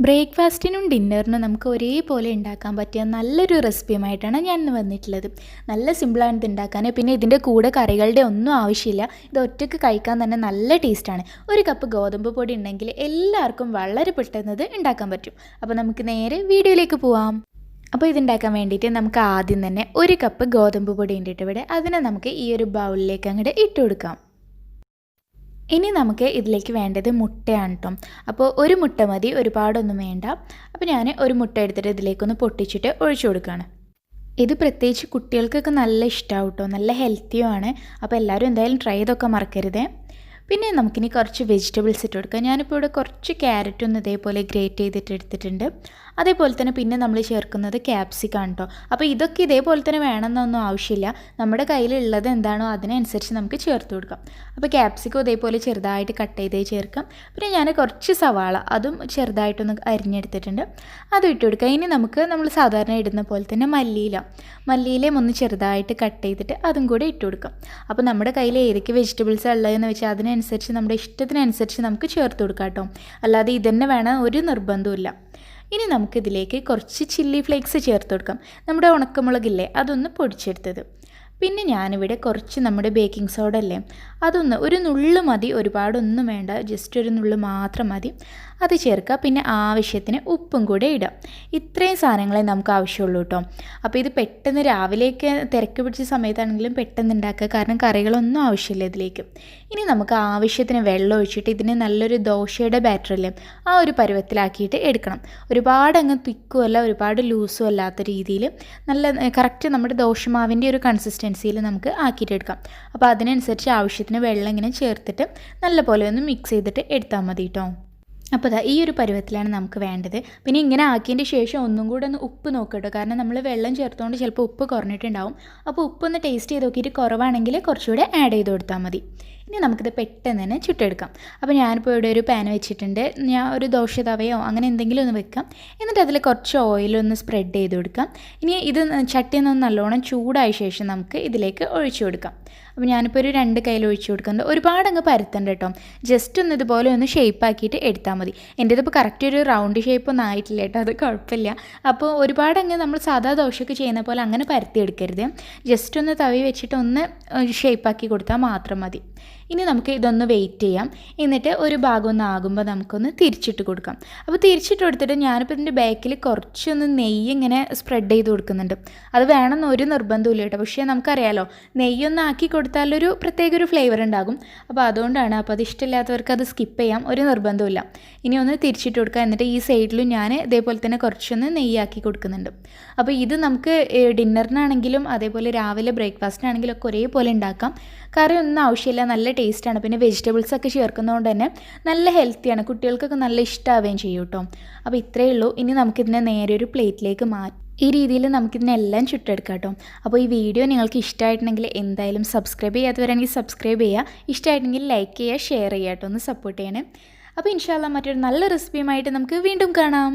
ബ്രേക്ക്ഫാസ്റ്റിനും ഡിന്നറിനും നമുക്ക് ഒരേപോലെ ഉണ്ടാക്കാൻ പറ്റിയ നല്ലൊരു റെസിപ്പിയുമായിട്ടാണ് ഞാൻ ഇന്ന് വന്നിട്ടുള്ളത്. നല്ല സിമ്പിളാണ് ഇത് ഉണ്ടാക്കാൻ. പിന്നെ ഇതിൻ്റെ കൂടെ കറികളുടെ ഒന്നും ആവശ്യമില്ല. ഇത് ഒറ്റയ്ക്ക് കഴിക്കാൻ തന്നെ നല്ല ടേസ്റ്റാണ്. ഒരു കപ്പ് ഗോതമ്പ് പൊടി ഉണ്ടെങ്കിൽ എല്ലാവർക്കും വളരെ പെട്ടെന്ന് ഇത് ഉണ്ടാക്കാൻ പറ്റും. അപ്പോൾ നമുക്ക് നേരെ വീഡിയോയിലേക്ക് പോവാം. അപ്പോൾ ഇതുണ്ടാക്കാൻ വേണ്ടിയിട്ട് നമുക്ക് ആദ്യം തന്നെ ഒരു കപ്പ് ഗോതമ്പ് പൊടി ഉണ്ട് ഇവിടെ. അതിനെ നമുക്ക് ഈ ഒരു ബൗളിലേക്ക് അങ്ങോട്ട് ഇട്ട് കൊടുക്കാം. ഇനി നമുക്ക് ഇതിലേക്ക് വേണ്ടത് മുട്ടയാണ് കേട്ടോ. അപ്പോൾ ഒരു മുട്ട മതി, ഒരുപാടൊന്നും വേണ്ട. അപ്പോൾ ഞാൻ ഒരു മുട്ട എടുത്തിട്ട് ഇതിലേക്കൊന്ന് പൊട്ടിച്ചിട്ട് ഒഴിച്ചു കൊടുക്കുകയാണ്. ഇത് പ്രത്യേകിച്ച് കുട്ടികൾക്കൊക്കെ നല്ല ഇഷ്ടമാവും കേട്ടോ, നല്ല ഹെൽത്തിയുമാണ്. അപ്പോൾ എല്ലാവരും എന്തായാലും ട്രൈ ചെയ്തൊക്കെ മറക്കരുതേ. പിന്നെ നമുക്കിനി കുറച്ച് വെജിറ്റബിൾസ് ഇട്ട് കൊടുക്കാം. ഞാനിപ്പോൾ ഇവിടെ കുറച്ച് ക്യാരറ്റൊന്ന് ഇതേപോലെ ഗ്രേറ്റ് ചെയ്തിട്ട് എടുത്തിട്ടുണ്ട്. അതേപോലെ തന്നെ പിന്നെ നമ്മൾ ചേർക്കുന്നത് ക്യാപ്സിക്കാണ് കേട്ടോ. അപ്പോൾ ഇതൊക്കെ ഇതേപോലെ തന്നെ വേണമെന്നൊന്നും ആവശ്യമില്ല. നമ്മുടെ കയ്യിലുള്ളത് എന്താണോ അതിനനുസരിച്ച് നമുക്ക് ചേർത്ത് കൊടുക്കാം. അപ്പോൾ ക്യാപ്സിക്കം ഇതേപോലെ ചെറുതായിട്ട് കട്ട് ചെയ്തേ ചേർക്കാം. പിന്നെ ഞാൻ കുറച്ച് സവാള അതും ചെറുതായിട്ടൊന്ന് അരിഞ്ഞെടുത്തിട്ടുണ്ട്, അതും ഇട്ട് കൊടുക്കാം. ഇനി നമുക്ക് നമ്മൾ സാധാരണ ഇടുന്ന പോലെ തന്നെ മല്ലിയിലയും ഒന്ന് ചെറുതായിട്ട് കട്ട് ചെയ്തിട്ട് അതും കൂടെ ഇട്ട് കൊടുക്കാം. അപ്പോൾ നമ്മുടെ കയ്യിൽ ഏതൊക്കെ വെജിറ്റബിൾസ് ഉള്ളതെന്ന് വെച്ചാൽ അതിനനുസരിച്ച് നമ്മുടെ ഇഷ്ടത്തിനനുസരിച്ച് നമുക്ക് ചേർത്ത് കൊടുക്കാം കേട്ടോ. അല്ലാതെ ഇതന്നെ വേണം ഒരു നിർബന്ധമില്ല. ഇനി നമുക്കിതിലേക്ക് കുറച്ച് ചില്ലി ഫ്ലേക്സ് ചേർത്ത് കൊടുക്കാം. നമ്മുടെ ഉണക്കമുളകില്ലേ, അതൊന്ന് പൊടിച്ചെടുത്തത്. പിന്നെ ഞാനിവിടെ കുറച്ച് നമ്മുടെ ബേക്കിംഗ് സോഡ അല്ലേ, അതൊന്ന് ഒരു നുള്ളു മതി, ഒരുപാടൊന്നും വേണ്ട, ജസ്റ്റ് ഒരു നുള്ളു മാത്രം മതി, അത് ചേർക്കുക. പിന്നെ ആവശ്യത്തിന് ഉപ്പും കൂടെ ഇടാം. ഇത്രയും സാധനങ്ങളെ നമുക്ക് ആവശ്യമുള്ളൂ കേട്ടോ. അപ്പോൾ ഇത് പെട്ടെന്ന് രാവിലെയൊക്കെ തിരക്ക് പിടിച്ച സമയത്താണെങ്കിലും പെട്ടെന്ന് ഉണ്ടാക്കുക, കാരണം കറികളൊന്നും ആവശ്യമില്ല ഇതിലേക്ക്. ഇനി നമുക്ക് ആവശ്യത്തിന് വെള്ളം ഒഴിച്ചിട്ട് ഇതിന് നല്ലൊരു ദോശയുടെ ബാറ്ററല്ലേ ആ ഒരു പരുവത്തിലാക്കിയിട്ട് എടുക്കണം. ഒരുപാട് അങ്ങ് തിക്കുമല്ല, ഒരുപാട് ലൂസും അല്ലാത്ത രീതിയിൽ നല്ല കറക്റ്റ് നമ്മുടെ ദോശമാവിൻ്റെ ഒരു കൺസിസ്റ്റൻസിയിൽ നമുക്ക് ആക്കിയിട്ടെടുക്കാം. അപ്പോൾ അതിനനുസരിച്ച് ആവശ്യത്തിന് വെള്ളം ഇങ്ങനെ ചേർത്തിട്ട് നല്ലപോലെ ഒന്ന് മിക്സ് ചെയ്തിട്ട് എടുത്താൽ മതി കേട്ടോ. അപ്പോൾ ഈ ഒരു പരുവത്തിലാണ് നമുക്ക് വേണ്ടത്. പിന്നെ ഇങ്ങനെ ആക്കിയതിൻ്റെ ശേഷം ഒന്നും കൂടെ ഒന്ന് ഉപ്പ് നോക്കട്ടോ, കാരണം നമ്മൾ വെള്ളം ചേർത്തുകൊണ്ട് ചിലപ്പോൾ ഉപ്പ് കുറഞ്ഞിട്ടുണ്ടാവും. അപ്പോൾ ഉപ്പൊന്ന് ടേസ്റ്റ് ചെയ്ത് നോക്കിയിട്ട് കുറവാണെങ്കിൽ കുറച്ചുകൂടെ ആഡ് ചെയ്ത് കൊടുത്താൽ മതി. ഇനി നമുക്കിത് പെട്ടെന്ന് തന്നെ ചുട്ടെടുക്കാം. അപ്പോൾ ഞാനിപ്പോൾ ഇവിടെ ഒരു പാൻ വെച്ചിട്ടുണ്ട്. ഞാൻ ഒരു ദോശ തവയോ അങ്ങനെ എന്തെങ്കിലും ഒന്ന് വെക്കാം. എന്നിട്ട് അതിൽ കുറച്ച് ഓയിലൊന്ന് സ്പ്രെഡ് ചെയ്ത് കൊടുക്കാം. ഇനി ഇത് ചട്ടിയൊന്ന് നല്ലോണം ചൂടായ ശേഷം നമുക്ക് ഇതിലേക്ക് ഒഴിച്ചു കൊടുക്കാം. അപ്പോൾ ഞാനിപ്പോൾ ഒരു 2 കയ്യിൽ ഒഴിച്ചു കൊടുക്കുന്നുണ്ട്. ഒരുപാട് അങ്ങ് പരത്തണ്ട കേട്ടോ, ജസ്റ്റ് ഒന്ന് ഇതുപോലെ ഒന്ന് ഷേപ്പ് ആക്കിയിട്ട് എടുത്താൽ മതി. എൻ്റെ ഇതിപ്പോൾ കറക്റ്റ് ഒരു റൗണ്ട് ഷേപ്പ് ഒന്നും ആയിട്ടില്ല കേട്ടോ, അത് കുഴപ്പമില്ല. അപ്പോൾ ഒരുപാട് അങ്ങ് നമ്മൾ സാധാ ദോശയൊക്കെ ചെയ്യുന്ന പോലെ അങ്ങനെ പരത്തി എടുക്കരുത്. ജസ്റ്റ് ഒന്ന് തവി വെച്ചിട്ട് ഒന്ന് ഷേപ്പ് ആക്കി കൊടുത്താൽ മാത്രം മതി. ഇനി നമുക്ക് ഇതൊന്ന് വെയിറ്റ് ചെയ്യാം. എന്നിട്ട് ഒരു ഭാഗം ഒന്ന് ആകുമ്പോൾ നമുക്കൊന്ന് തിരിച്ചിട്ട് കൊടുക്കാം. അപ്പോൾ തിരിച്ചിട്ട് കൊടുത്തിട്ട് ഞാനിപ്പോൾ ഇതിൻ്റെ ബാക്കിൽ കുറച്ചൊന്ന് നെയ്യ് ഇങ്ങനെ സ്പ്രെഡ് ചെയ്ത് കൊടുക്കുന്നുണ്ട്. അത് വേണമെന്ന് ഒരു നിർബന്ധമില്ല കേട്ടോ, പക്ഷേ നമുക്കറിയാലോ നെയ്യൊന്ന് ആക്കി കൊടുത്താലൊരു പ്രത്യേക ഒരു ഫ്ലേവർ ഉണ്ടാകും. അപ്പോൾ അതുകൊണ്ടാണ്. അപ്പോൾ അത് ഇഷ്ടമില്ലാത്തവർക്ക് അത് സ്കിപ്പ് ചെയ്യാം, ഒരു നിർബന്ധമില്ല. ഇനി ഒന്ന് തിരിച്ചിട്ട് കൊടുക്കുക. എന്നിട്ട് ഈ സൈഡിലും ഞാൻ ഇതേപോലെ തന്നെ കുറച്ചൊന്ന് നെയ്യാക്കി കൊടുക്കുന്നുണ്ട്. അപ്പോൾ ഇത് നമുക്ക് ഡിന്നറിനാണെങ്കിലും അതേപോലെ രാവിലെ ബ്രേക്ക്ഫാസ്റ്റിനാണെങ്കിലും ഒക്കെ ഒരേപോലെ ഉണ്ടാക്കാം. കറി ഒന്നും ആവശ്യമില്ല, നല്ല ടേസ്റ്റാണ്. പിന്നെ വെജിറ്റബിൾസൊക്കെ ചേർക്കുന്നതുകൊണ്ട് തന്നെ നല്ല ഹെൽത്തിയാണ്, കുട്ടികൾക്കൊക്കെ നല്ല ഇഷ്ടമാവുകയും ചെയ്യും കേട്ടോ. അപ്പോൾ ഇത്രയേ ഉള്ളൂ. ഇനി നമുക്കിതിനെ നേരെ ഒരു പ്ലേറ്റിലേക്ക് മാറ്റാം. ഈ രീതിയിൽ നമുക്കിതിനെല്ലാം ചുട്ടെടുക്കാം കേട്ടോ. അപ്പോൾ ഈ വീഡിയോ നിങ്ങൾക്ക് ഇഷ്ടമായിട്ടുണ്ടെങ്കിൽ എന്തായാലും സബ്സ്ക്രൈബ് ചെയ്യാത്തവരാണെങ്കിൽ സബ്സ്ക്രൈബ് ചെയ്യുക, ഇഷ്ടമായിട്ടുണ്ടെങ്കിൽ ലൈക്ക് ചെയ്യുക, ഷെയർ ചെയ്യുക കേട്ടോ, ഒന്ന് സപ്പോർട്ട് ചെയ്യണേ. അപ്പോൾ ഇൻഷാ അല്ലാഹ് മറ്റൊരു നല്ല റെസിപ്പിയുമായിട്ട് നമുക്ക് വീണ്ടും കാണാം.